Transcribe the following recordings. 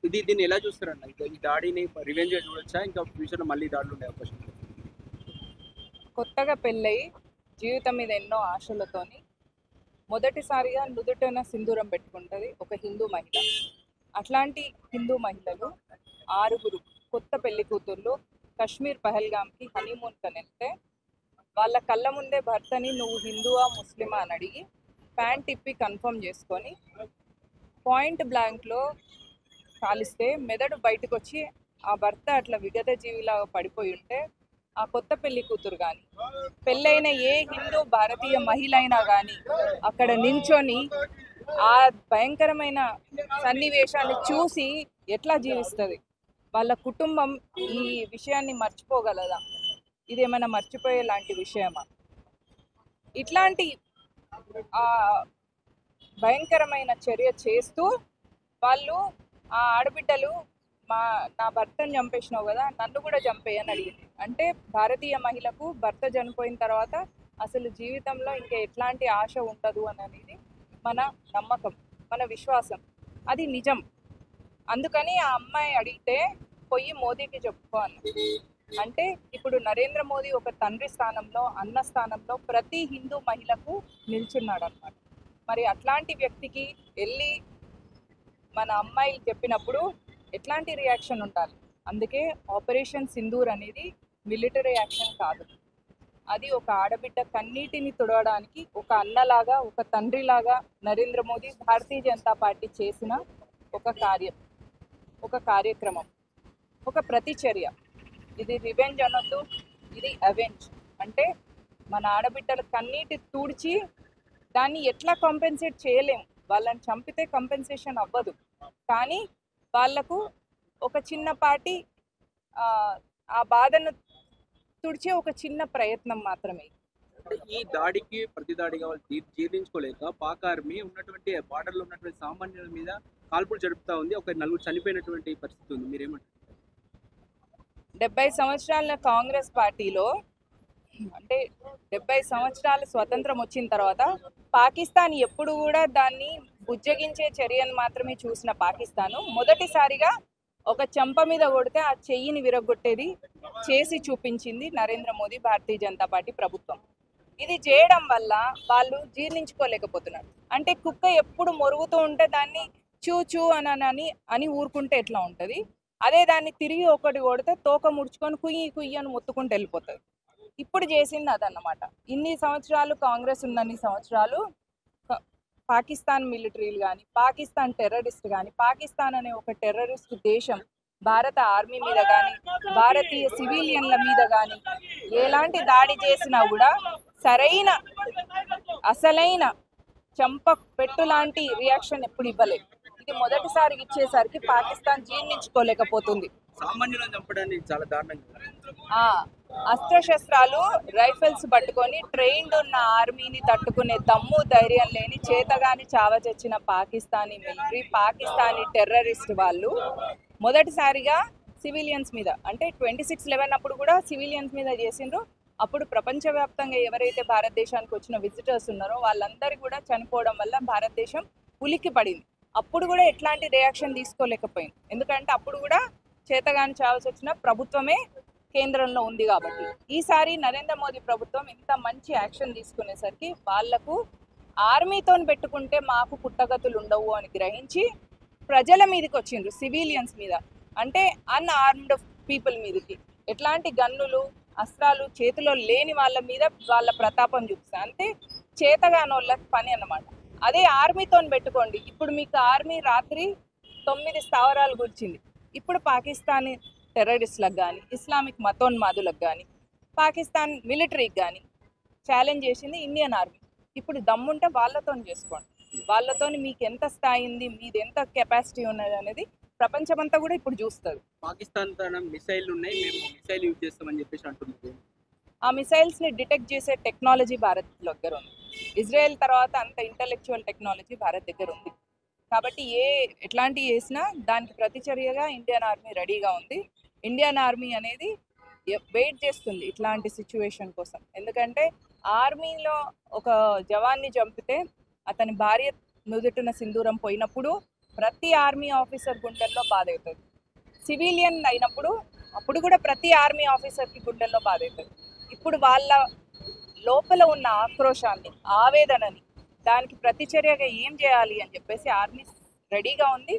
దీన్ని ఎలా చూస్తారన్న? ఈ దాడిని రివెంజ్‌గా చూడొచ్చా? ఇంకా ఫ్యూచర్‌లో మళ్ళీ దాడులు ఉండే అవకాశం ఉందా? కొత్తగా పెళ్ళయి జీవితం మీద ఎన్నో ఆశలతోని మొదటిసారిగా నుదుటన సింధూరం పెట్టుకుంటది ఒక హిందూ మహిళ. అట్లాంటి హిందూ మహిళలు ఆరుగురు కొత్త పెళ్లి కూతుర్లు కశ్మీర్ పహల్గామ్కి హనీమూన్ కనెళ్తే వాళ్ళ కళ్ళ ముందే భర్తని నువ్వు హిందువా ముస్లిమా అని అడిగి ప్యాంట్ ఇప్పి కన్ఫర్మ్ చేసుకొని పాయింట్ బ్లాంక్లో కాలిస్తే మెదడు బయటకు వచ్చి ఆ భర్త అట్లా విగత జీవిలాగా పడిపోయి ఉంటే ఆ కొత్త పెళ్లి కూతురు కానీ పెళ్ళైన ఏ హిందూ భారతీయ మహిళ అయినా కానీ అక్కడ నించొని ఆ భయంకరమైన సన్నివేశాన్ని చూసి ఎట్లా జీవిస్తుంది? వాళ్ళ కుటుంబం ఈ విషయాన్ని మర్చిపోగలదా? ఇదేమైనా మర్చిపోయే లాంటి విషయమా? ఇట్లాంటి ఆ భయంకరమైన చర్య చేస్తూ వాళ్ళు ఆ ఆడబిడ్డలు మా నా భర్తను చంపేసినావు కదా, నన్ను కూడా చంపేయని అడిగింది. అంటే భారతీయ మహిళకు భర్త చనిపోయిన తర్వాత అసలు జీవితంలో ఇంకా ఎట్లాంటి ఆశ ఉండదు అని అనేది మన నమ్మకం, మన విశ్వాసం. అది నిజం. అందుకని ఆ అమ్మాయి అడిగితే పోయి మోదీకి చెప్పుకో అన్నది. అంటే ఇప్పుడు నరేంద్ర మోదీ ఒక తండ్రి స్థానంలో, అన్న స్థానంలో ప్రతి హిందూ మహిళకు నిల్చున్నాడు అనమాట. మరి అట్లాంటి వ్యక్తికి వెళ్ళి మన అమ్మాయి చెప్పినప్పుడు ఎట్లాంటి రియాక్షన్ ఉండాలి? అందుకే ఆపరేషన్ సింధూర్ అనేది మిలిటరీ యాక్షన్ కాదు. అది ఒక ఆడబిడ్డ కన్నీటిని తుడవడానికి ఒక అన్నలాగా, ఒక తండ్రిలాగా నరేంద్ర మోదీ భారతీయ జనతా పార్టీ చేసిన ఒక కార్యం, ఒక కార్యక్రమం, ఒక ప్రతిచర్య. ఇది రివెంజ్ అనొద్దు, ఇది అవెంజ్. అంటే మన ఆడబిడ్డల కన్నీటి తుడిచి దాన్ని ఎట్లా కాంపెన్సేట్ చేయలేం. వాళ్ళని చంపితే కంపెన్సేషన్ అవ్వదు, కానీ వాళ్లకు ఒక చిన్నపాటి ఆ ఆ బాధను తుడిచే ఒక చిన్న ప్రయత్నం మాత్రమే. అంటే ఈ దాడికి ప్రతి దాడిగా వాళ్ళు జీర్ణించుకోలేక పాక్ ఆర్మీ ఉన్నటువంటి బార్డర్‌లో ఉన్నటువంటి సామాన్యుల మీద కాల్పులు జరుపుతా ఉంది. ఒక నలుగురు చనిపోయినటువంటి పరిస్థితి ఉంది. మీరేమంటారు? 70 సంవత్సరాల కాంగ్రెస్ పార్టీలో, అంటే 70 సంవత్సరాల స్వతంత్రం వచ్చిన తర్వాత పాకిస్తాన్ ఎప్పుడు కూడా దాన్ని బుజ్జగించే చర్యను మాత్రమే చూసిన పాకిస్తాను మొదటిసారిగా ఒక చెంప మీద కొడితే ఆ చెయ్యిని విరగొట్టేది చేసి చూపించింది నరేంద్ర మోదీ భారతీయ జనతా పార్టీ ప్రభుత్వం. ఇది చేయడం వల్ల వాళ్ళు జీర్ణించుకోలేకపోతున్నారు. అంటే కుక్క ఎప్పుడు మొరుగుతూ ఉంటే దాన్ని చూ చూ అని ఊరుకుంటే ఎట్లా ఉంటుంది? అదే దాన్ని తిరిగి ఒకటి కొడితే తోక ముడుచుకొని కుయ్యి కుయ్యి అని మొత్తుకుంటూ వెళ్ళిపోతుంది. ఇప్పుడు చేసింది అదన్నమాట. ఇన్ని సంవత్సరాలు కాంగ్రెస్ ఉన్నన్ని సంవత్సరాలు పాకిస్తాన్ మిలిటరీలు కానీ, పాకిస్తాన్ టెర్రరిస్ట్ కానీ, పాకిస్తాన్ అనే ఒక టెర్రరిస్ట్ దేశం భారత ఆర్మీ మీద కానీ, భారతీయ సివిలియన్ల మీద కానీ ఎలాంటి దాడి చేసినా కూడా సరైన అసలైన చంప పెట్టు లాంటి రియాక్షన్ ఎప్పుడు ఇవ్వలేదు. ఇది మొదటిసారి ఇచ్చేసరికి పాకిస్తాన్ జీర్ణించుకోలేకపోతుంది. సామాన్యులను చంపడానికి చాలా దారుణంగా. ఆ అస్త్రశస్త్రాలు రైఫిల్స్ పట్టుకొని ట్రైన్డ్ ఉన్న ఆర్మీని తట్టుకునే దమ్ము ధైర్యం లేని చేతగాని చావచచ్చిన పాకిస్తానీ మిలిటరీ, పాకిస్తానీ టెర్రరిస్ట్ వాళ్ళు మొదటిసారిగా సివిలియన్స్ మీద, అంటే 26/11 అప్పుడు కూడా సివిలియన్స్ మీద చేసిండ్రు. అప్పుడు ప్రపంచవ్యాప్తంగా ఎవరైతే భారతదేశానికి వచ్చిన విజిటర్స్ ఉన్నారో వాళ్ళందరూ కూడా చనిపోవడం వల్ల భారతదేశం ఉలిక్కి పడింది. అప్పుడు కూడా ఎట్లాంటి రియాక్షన్ తీసుకోలేకపోయింది. ఎందుకంటే అప్పుడు కూడా చేతగాని చావచచ్చిన ప్రభుత్వమే కేంద్రంలో ఉంది కాబట్టి. ఈసారి నరేంద్ర మోదీ ప్రభుత్వం ఇంత మంచి యాక్షన్ తీసుకునేసరికి వాళ్లకు ఆర్మీతో పెట్టుకుంటే మాకు పుట్టగతులు ఉండవు అని గ్రహించి ప్రజల మీదకి వచ్చిండ్రు, సివిలియన్స్ మీద, అంటే అన్ఆర్మ్డ్ పీపుల్ మీదకి. ఎట్లాంటి గన్నులు అస్త్రాలు చేతిలో లేని వాళ్ళ మీద వాళ్ళ ప్రతాపం చూపిస్తారు. అంటే చేతగానోళ్ళ పని అన్నమాట. అదే ఆర్మీతో పెట్టుకోండి. ఇప్పుడు మీకు ఆర్మీ రాత్రి 9 స్థావరాలు కూర్చింది. ఇప్పుడు పాకిస్తానీ టెర్రరిస్టులకు కానీ, ఇస్లామిక్ మతోన్మాదులకు కానీ, పాకిస్తాన్ మిలిటరీకి కానీ ఛాలెంజ్ చేసింది ఇండియన్ ఆర్మీ. ఇప్పుడు దమ్ముంటే వాళ్ళతో చేసుకోండి. వాళ్ళతో మీకు ఎంత స్థాయి ఉంది, మీది ఎంత కెపాసిటీ ఉన్నది అనేది ప్రపంచమంతా కూడా ఇప్పుడు చూస్తుంది. పాకిస్తాన్ తన మిసైల్ ఉన్నాయి, మేము మిసైల్ యూజ్ చేస్తామని చెప్పేసి అంటున్నారు. ఆ మిసైల్స్ని డిటెక్ట్ చేసే టెక్నాలజీ భారత్ దగ్గర ఉంది. ఇజ్రాయెల్ తర్వాత అంత ఇంటెలెక్చువల్ టెక్నాలజీ భారత్ దగ్గర ఉంది. కాబట్టి ఎట్లాంటివి చేసినా దానికి ప్రతిచర్యగా ఇండియన్ ఆర్మీ రెడీగా ఉంది. ఇండియన్ ఆర్మీ అనేది వెయిట్ చేస్తుంది ఇట్లాంటి సిచ్యువేషన్ కోసం. ఎందుకంటే ఆర్మీలో ఒక జవాన్ని చంపితే అతని భార్య నుదుటిన సింధూరం పోయినప్పుడు ప్రతి ఆర్మీ ఆఫీసర్ గుండెల్లో బాధ అవుతుంది. సివిలియన్ అయినప్పుడు అప్పుడు కూడా ప్రతి ఆర్మీ ఆఫీసర్కి గుండెల్లో బాధ అవుతుంది. ఇప్పుడు వాళ్ళ లోపల ఉన్న ఆక్రోశాన్ని, ఆవేదనని, దానికి ప్రతిచర్యగా ఏం చేయాలి అని చెప్పేసి ఆర్మీ రెడీగా ఉంది.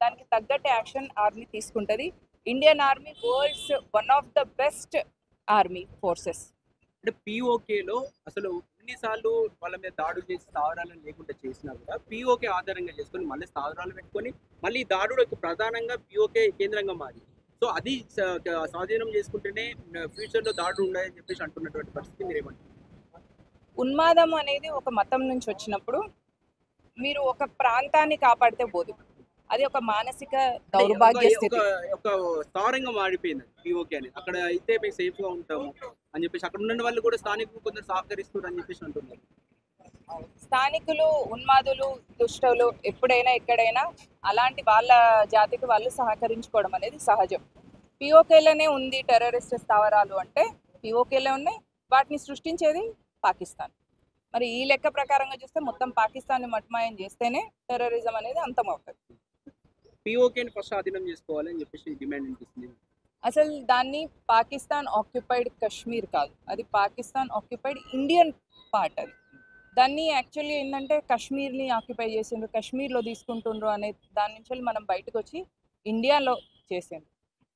దానికి తగ్గట్టు యాక్షన్ ఆర్మీ తీసుకుంటుంది. Indian army world's one of the best army forces. అంటే పీఓకేలో అసలు ఎన్నిసార్లు వాళ్ళ మీద దాడులు చేసి స్థావరాలను లేకుండా చేసినా కూడా పీఓకే ఆధారంగా చేసుకొని మళ్ళీ స్థావరాలు పెట్టుకొని మళ్ళీ దాడులకు ప్రధానంగా పీఓకే కేంద్రంగా మారి సో అది స్వాధీనం చేసుకుంటేనే ఫ్యూచర్లో దాడులు ఉన్నాయని చెప్పేసి అంటున్నటువంటి పరిస్థితి మీరేమంటారు? ఉన్మాదం అనేది ఒక మతం నుంచి వచ్చినప్పుడు మీరు ఒక ప్రాంతాన్ని కాపాడితే పోదు, అది ఒక మానసిక దౌర్భాగ్య స్థితి. ఒక స్థావరంగా మారిపోయింది పీఓకే అనేది. అక్కడ అయితే మేము సేఫ్ గా ఉంటాము అని చెప్పేసి అక్కడ ఉన్న వాళ్ళు కూడా స్థానికులు కొందరు సహకరిస్తున్నారు అని చెప్పేసి అంటున్నారు. స్థానికులు, ఉన్మాదులు, దుష్టులు ఎప్పుడైనా ఎక్కడైనా అలాంటి వాళ్ళ జాతికి వాళ్ళు సహకరించుకోవడం అనేది సహజం. పీఓకేలోనే ఉంది టెర్రరిస్ట్ స్థావరాలు అంటే పీఓకేలో ఉన్నాయి. వాటిని సృష్టించేది పాకిస్తాన్. మరి ఈ లెక్క ప్రకారంగా చూస్తే మొత్తం పాకిస్తాన్ని మట్మాయం చేస్తేనే టెర్రరిజం అనేది అంతమవుతుంది. పీఓకేని ఫస్ట్ స్వాధీనం చేసుకోవాలని చెప్పేసి డిమాండ్ అనిపిస్తుంది. అసలు దాన్ని పాకిస్తాన్ ఆక్యుపైడ్ కశ్మీర్ కాదు, అది పాకిస్తాన్ ఆక్యుపైడ్ ఇండియన్ పార్ట్. అది దాన్ని యాక్చువల్లీ ఏంటంటే కశ్మీర్ని ఆక్యుపై చేసిండ్రు, కశ్మీర్లో తీసుకుంటుండ్రు అనే దాని నుంచి మనం బయటకు వచ్చి ఇండియాలో చేసిండ్రు,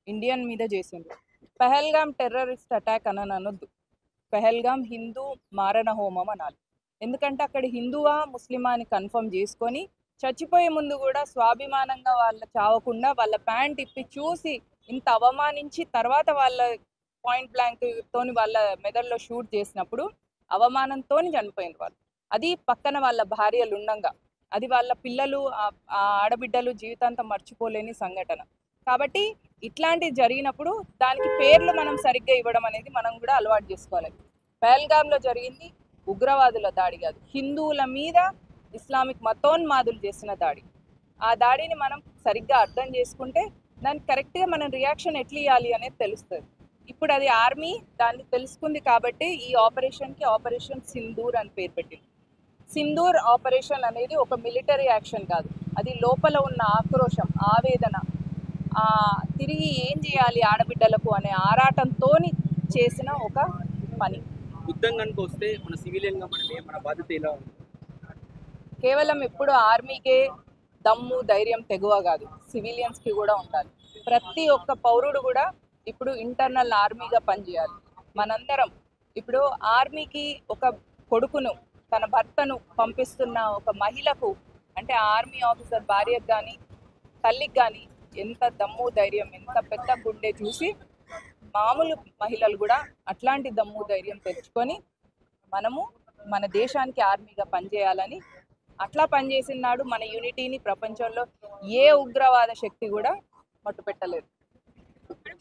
ఇండియన్ మీద చేసిండ్రు. పెహల్గామ్ టెర్రరిస్ట్ అటాక్ అని అనొద్దు, పెహల్గామ్ హిందూ మారణ హోమం అనాలి. ఎందుకంటే అక్కడ హిందువా ముస్లిమా అని కన్ఫర్మ్ చేసుకొని చచ్చిపోయే ముందు కూడా స్వాభిమానంగా వాళ్ళ చావకుండా వాళ్ళ ప్యాంట్ ఇప్పి చూసి ఇంత అవమానించి తర్వాత వాళ్ళ పాయింట్ బ్లాంక్ తోని వాళ్ళ మెదడులో షూట్ చేసినప్పుడు అవమానంతో చనిపోయిన వాళ్ళు. అది పక్కన వాళ్ళ భార్యలు ఉండంగా, అది వాళ్ళ పిల్లలు, ఆ ఆడబిడ్డలు జీవితాంతం మర్చిపోలేని సంఘటన. కాబట్టి ఇట్లాంటివి జరిగినప్పుడు దానికి పేర్లు మనం సరిగ్గా ఇవ్వడం అనేది మనం కూడా అలవాటు చేసుకోవాలి. పెహల్గామ్లో జరిగింది ఉగ్రవాదుల దాడి కాదు, హిందువుల మీద ఇస్లామిక్ మతోన్మాదులు చేసిన దాడి. ఆ దాడిని మనం సరిగ్గా అర్థం చేసుకుంటే దానికి కరెక్ట్గా మనం రియాక్షన్ ఎట్లా ఇవ్వాలి అనేది తెలుస్తుంది. ఇప్పుడు అది ఆర్మీ దాన్ని తెలుసుకుంది కాబట్టి ఈ ఆపరేషన్కి ఆపరేషన్ సింధూర్ అని పేరు పెట్టింది. సింధూర్ ఆపరేషన్ అనేది ఒక మిలిటరీ యాక్షన్ కాదు, అది లోపల ఉన్న ఆక్రోశం, ఆవేదన, తిరిగి ఏం చేయాలి ఆడబిడ్డలకు అనే ఆరాటంతో చేసిన ఒక పని. యుద్ధం కనుక వస్తే మన సివిలియన్గా మన బాధ్యత ఎలా ఉంది? కేవలం ఎప్పుడు ఆర్మీకే దమ్ము ధైర్యం తెగువ కాదు, సివిలియన్స్కి కూడా ఉండాలి. ప్రతి ఒక్క పౌరుడు కూడా ఇప్పుడు ఇంటర్నల్ ఆర్మీగా పనిచేయాలి. మనందరం ఇప్పుడు ఆర్మీకి ఒక కొడుకును, తన భర్తను పంపిస్తున్న ఒక మహిళకు, అంటే ఆర్మీ ఆఫీసర్ భార్యకు కానీ తల్లికి కానీ ఎంత దమ్ము ధైర్యం, ఎంత పెద్ద గుండె చూసి మామూలు మహిళలు కూడా అట్లాంటి దమ్ము ధైర్యం తెచ్చుకొని మనము మన దేశానికి ఆర్మీగా పనిచేయాలని, అట్లా పనిచేసిన నాడు మన యూనిటీని ప్రపంచంలో ఏ ఉగ్రవాద శక్తి కూడా మట్టుపెట్టలేదు.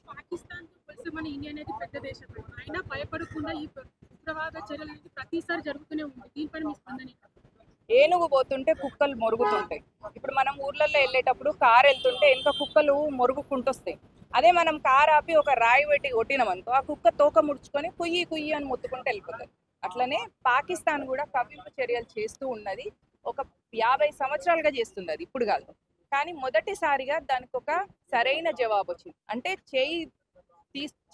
పాకిస్తాన్తో పోలిస్తే మన ఇండియా అనేది పెద్ద దేశం, అయినా భయపడకుండా ఈ ఉగ్రవాద చర్యలు అనేది ప్రతిసారి జరుగుతూనే ఉంది. దీనిపైన మీ స్పందన? ఏనుగు పోతుంటే కుక్కలు మొరుగుతుంటాయి. ఇప్పుడు మనం ఊర్లలో వెళ్ళేటప్పుడు కారు వెళ్తుంటే ఇంకా కుక్కలు మొరుగుకుంటొస్తాయి. అదే మనం కారు ఆపి ఒక రాయి పెట్టి కొట్టినామనుకో ఆ కుక్క తోక ముడుచుకొని కుయ్యి కుయ్యి అని మొత్తుకుంటూ వెళ్ళిపోతుంది. అట్లనే పాకిస్తాన్ కూడా కవ్వింపు చర్యలు చేస్తూ ఉన్నది. ఒక 50 సంవత్సరాలుగా చేస్తుంది, అది ఇప్పుడు కాదు. కానీ మొదటిసారిగా దానికి ఒక సరైన జవాబు వచ్చింది. అంటే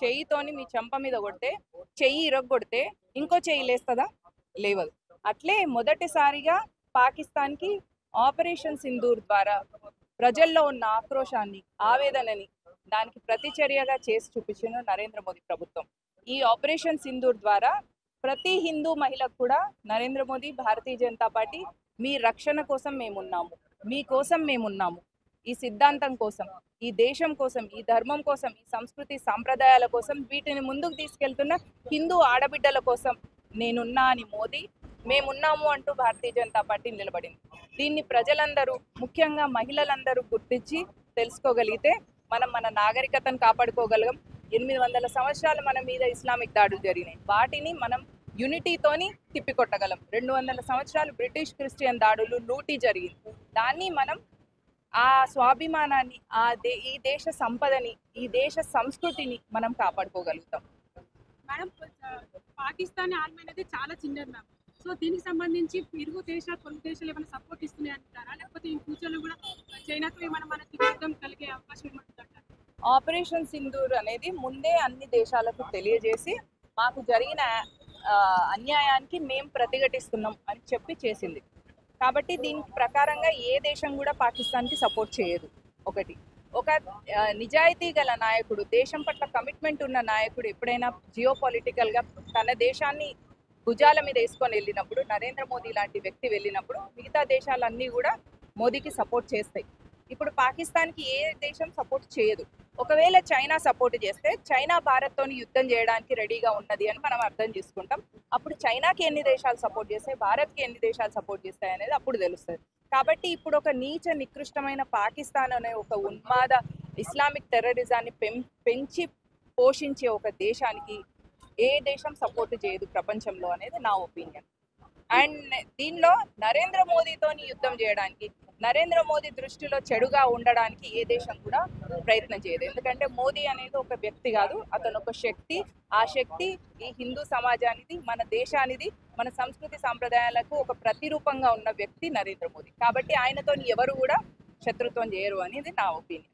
చెయ్యితోని మీ చెంప మీద కొడితే, చెయ్యి ఇరగొడితే ఇంకో చెయ్యి లేస్తుందా? లేవదు. అట్లే మొదటిసారిగా పాకిస్తాన్కి ఆపరేషన్ సింధూర్ ద్వారా ప్రజల్లో ఉన్న ఆక్రోశాన్ని, ఆవేదనని దానికి ప్రతిచర్యగా చేసి చూపించిన నరేంద్ర మోదీ ప్రభుత్వం. ఈ ఆపరేషన్ సింధూర్ ద్వారా ప్రతి హిందూ మహిళకు కూడా నరేంద్ర మోదీ, భారతీయ జనతా పార్టీ మీ రక్షణ కోసం మేమున్నాము, మీకోసం మేమున్నాము, ఈ సిద్ధాంతం కోసం, ఈ దేశం కోసం, ఈ ధర్మం కోసం, ఈ సంస్కృతి సాంప్రదాయాల కోసం, వీటిని ముందుకు తీసుకెళ్తున్న హిందూ ఆడబిడ్డల కోసం నేనున్నా అని మోదీ, మేమున్నాము అంటూ భారతీయ జనతా పార్టీ నిలబడింది. దీన్ని ప్రజలందరూ, ముఖ్యంగా మహిళలందరూ గుర్తించి తెలుసుకోగలిగితే మనం మన నాగరికతను కాపాడుకోగలం. 800 సంవత్సరాలు మన మీద ఇస్లామిక్ దాడులు జరిగినాయి, వాటిని మనం యూనిటీతోని తిప్పికొట్టగలం. 200 సంవత్సరాలు బ్రిటిష్ క్రిస్టియన్ దాడులు, లూటీ జరిగింది. దాన్ని మనం ఆ స్వాభిమానాన్ని, ఈ దేశ సంపదని, ఈ దేశ సంస్కృతిని మనం కాపాడుకోగలుగుతాం. మేడం, పాకిస్తాన్ ఆర్మీ అనేది చాలా చిన్నది మ్యామ్. సో దీనికి సంబంధించి పొరుగు దేశాలు ఏమైనా సపోర్ట్ ఇస్తున్నాయి అంటారా, లేకపోతే ఈ ఫ్యూచర్లో కూడా చైనాతో ఏమైనా మనకి యుద్ధం కలిగే అవకాశం ఏమంటారా? ఆపరేషన్ సింధూర్ అనేది ముందే అన్ని దేశాలకు తెలియజేసి మాకు జరిగిన అన్యాయానికి మేము ప్రతిఘటిస్తున్నాం అని చెప్పి చేసింది. కాబట్టి దీని ప్రకారంగా ఏ దేశం కూడా పాకిస్తాన్కి సపోర్ట్ చేయదు. ఒక నిజాయితీ గల నాయకుడు, దేశం పట్ల కమిట్మెంట్ ఉన్న నాయకుడు ఎప్పుడైనా జియోపాలిటికల్గా తన దేశాన్ని భుజాల మీద వేసుకొని వెళ్ళినప్పుడు, నరేంద్ర మోదీ లాంటి వ్యక్తి వెళ్ళినప్పుడు మిగతా దేశాలన్నీ కూడా మోదీకి సపోర్ట్ చేస్తాయి. ఇప్పుడు పాకిస్తాన్కి ఏ దేశం సపోర్ట్ చేయదు. ఒకవేళ చైనా సపోర్ట్ చేస్తే చైనా భారత్తోని యుద్ధం చేయడానికి రెడీగా ఉన్నది అని మనం అర్థం చేసుకుంటాం. అప్పుడు చైనాకి ఎన్ని దేశాలు సపోర్ట్ చేస్తాయి, భారత్కి ఎన్ని దేశాలు సపోర్ట్ చేస్తాయి అనేది అప్పుడు తెలుస్తుంది. కాబట్టి ఇప్పుడు ఒక నీచ నికృష్టమైన పాకిస్తాన్ అనే ఒక ఉన్మాద ఇస్లామిక్ టెర్రరిజాన్ని పెంచి పోషించే ఒక దేశానికి ఏ దేశం సపోర్ట్ చేయదు ప్రపంచంలో అనేది నా ఒపీనియన్. అండ్ దీనిలో నరేంద్ర మోదీతోని యుద్ధం చేయడానికి, నరేంద్ర మోదీ దృష్టిలో చెడుగా ఉండడానికి ఏ దేశం కూడా ప్రయత్నం చేయదు. ఎందుకంటే మోదీ అనేది ఒక వ్యక్తి కాదు, అతను ఒక శక్తి. ఆ శక్తి ఈ హిందూ సమాజానికి, మన దేశానికి, మన సంస్కృతి సాంప్రదాయాలకు ఒక ప్రతిరూపంగా ఉన్న వ్యక్తి నరేంద్ర మోదీ. కాబట్టి ఆయనతో ఎవరు కూడా శత్రుత్వం చేయరు అనేది నా ఒపీనియన్.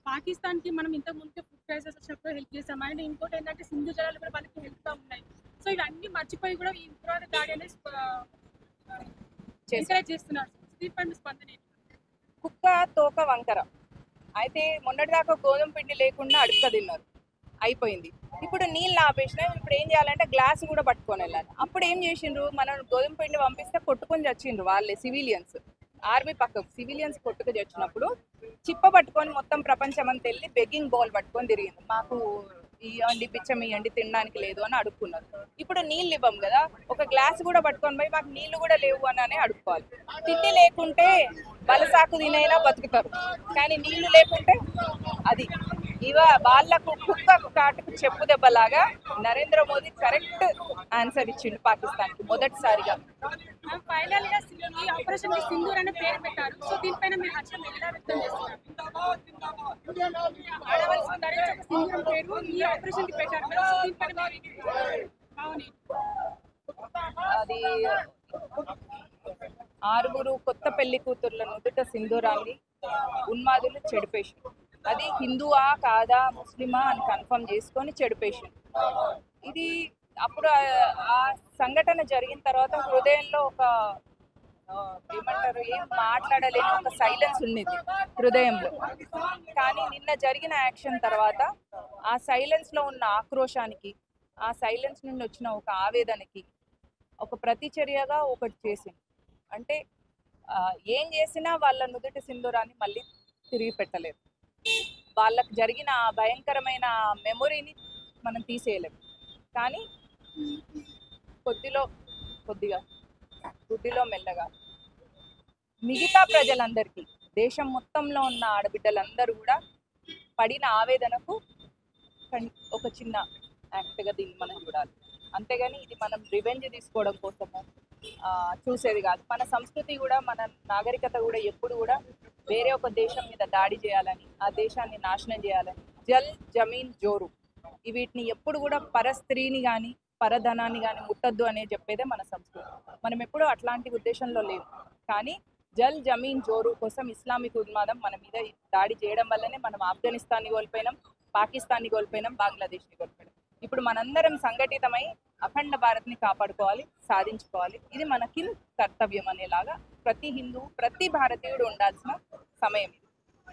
పాకిస్తాన్కి మనం ఇంత ముందు ఫుడ్ క్రైసిస్ వచ్చినప్పుడు హెల్ప్ చేసాం. అండ్ ఇంకోటి ఏంటంటే సింధు జలాలు కూడా మనకి హెల్ప్గా ఉన్నాయి. సో ఇవన్నీ మర్చిపోయి కూడా ఈ ఉగ్రవాద దాడి అనేది ఎంకరేజ్ చేస్తున్నారు. దీనిపై స్పందన ఏంటి? కుక్క తోక వంకర అయితే మొన్నటిదాకా గోధుమ పిండి లేకుండా అడుక్క తిన్నారు, అయిపోయింది. ఇప్పుడు నీళ్ళు ఆపేసినా ఇప్పుడు ఏం చేయాలంటే గ్లాస్ కూడా పట్టుకొని వెళ్ళాలి. అప్పుడు ఏం చేసిండ్రు, మనం గోధుమ పిండి పంపిస్తే కొట్టుకొని చచ్చిండ్రు వాళ్ళే, సివిలియన్స్. ఆర్మీ పక్కకు సివిలియన్స్ కొట్టుకు చచ్చినప్పుడు చిప్ప పట్టుకొని మొత్తం ప్రపంచం అంతా వెళ్ళి బెగ్గింగ్ బౌల్ పట్టుకొని తిరిగింది, మాకు ఇవ్వండి, బిచ్చం ఇవ్వండి, తినడానికి లేదు అని అడుక్కున్నారు. ఇప్పుడు నీళ్ళు ఇవ్వం కదా, ఒక గ్లాస్ కూడా పట్టుకొని పోయి మాకు నీళ్లు కూడా లేవు అని అడుక్కోవాలి. తిండి లేకుంటే బలసాకు తినైనా బతుకుతారు, కానీ నీళ్లు లేకుంటే అది వాళ్ళకు కుక్క కాటుకు చెప్పు దెబ్బలాగా నరేంద్ర మోదీ కరెక్ట్ ఆన్సర్ ఇచ్చిండు పాకిస్తాన్కి మొదటిసారిగా. ఫైనల్ గా ఈ ఆపరేషన్ సింధూర్ అనే పేరు పెట్టారు. సో దీనిపైన మీరు హర్షం ఎలా వ్యక్తం చేస్తున్నారు? ఆడవలసిన ధరించక సింధూరం పేరు ఈ ఆపరేషన్ కి పెట్టారు కదా, సో దీనిపైన అవును. అది 6 కొత్త పెళ్లి కూతుర్ల నుదుట సింధూరాన్ని ఉన్మాదులు చెడిపేసి, అది హిందువా కాదా ముస్లిమా అని కన్ఫర్మ్ చేసుకొని చెడిపేసి, ఇది అప్పుడు ఆ సంఘటన జరిగిన తర్వాత హృదయంలో ఒక ఏమంటారు, ఏం మాట్లాడలేని ఒక సైలెన్స్ ఉన్నది హృదయంలో. కానీ నిన్న జరిగిన యాక్షన్ తర్వాత ఆ సైలెన్స్లో ఉన్న ఆక్రోశానికి, ఆ సైలెన్స్ నుండి వచ్చిన ఒక ఆవేదనకి ఒక ప్రతిచర్యగా ఒకటి చేసింది. అంటే ఏం చేసినా వాళ్ళ నుదుటి సింధూరాన్ని మళ్ళీ తిరిగి పెట్టలేదు. వాళ్ళకు జరిగిన ఆ భయంకరమైన మెమొరీని మనం తీసేయలేము. కానీ కొద్దిగా గుడ్డిలో మెల్లగా మిగతా ప్రజలందరికీ, దేశం మొత్తంలో ఉన్న ఆడబిడ్డలందరూ కూడా పడిన ఆవేదనకు ఒక చిన్న యాక్ట్గా దీన్ని మనం చూడాలి. అంతేగాని ఇది మనం రివెంజ్ తీసుకోవడం కోసము చూసేది కాదు. మన సంస్కృతి కూడా, మన నాగరికత కూడా ఎప్పుడు కూడా వేరే ఒక దేశం మీద దాడి చేయాలని, ఆ దేశాన్ని నాశనం చేయాలని, జల్ జమీన్ జోరు వీటిని ఎప్పుడు కూడా పరస్త్రీని కానీ పరధనాన్ని కానీ ముట్టద్దు అనే చెప్పేదే మన సంస్కృతి. మనం ఎప్పుడూ అట్లాంటి ఉద్దేశంలో లేవు. కానీ జల్ జమీన్ జోరు కోసం ఇస్లామిక్ ఉన్మాదం మన మీద దాడి చేయడం వల్లనే మనం ఆఫ్ఘనిస్తాన్ని కోల్పోయినాం, పాకిస్తాన్ని కోల్పోయినాం, బంగ్లాదేశ్ని కోల్పోయినాం. ఇప్పుడు మనందరం సంఘటితమై అఖండ భారత్ని కాపాడుకోవాలి, సాధించుకోవాలి. ఇది మనకి కర్తవ్యం అనేలాగా ప్రతి హిందూ, ప్రతి భారతీయుడు ఉండాల్సిన సమయం.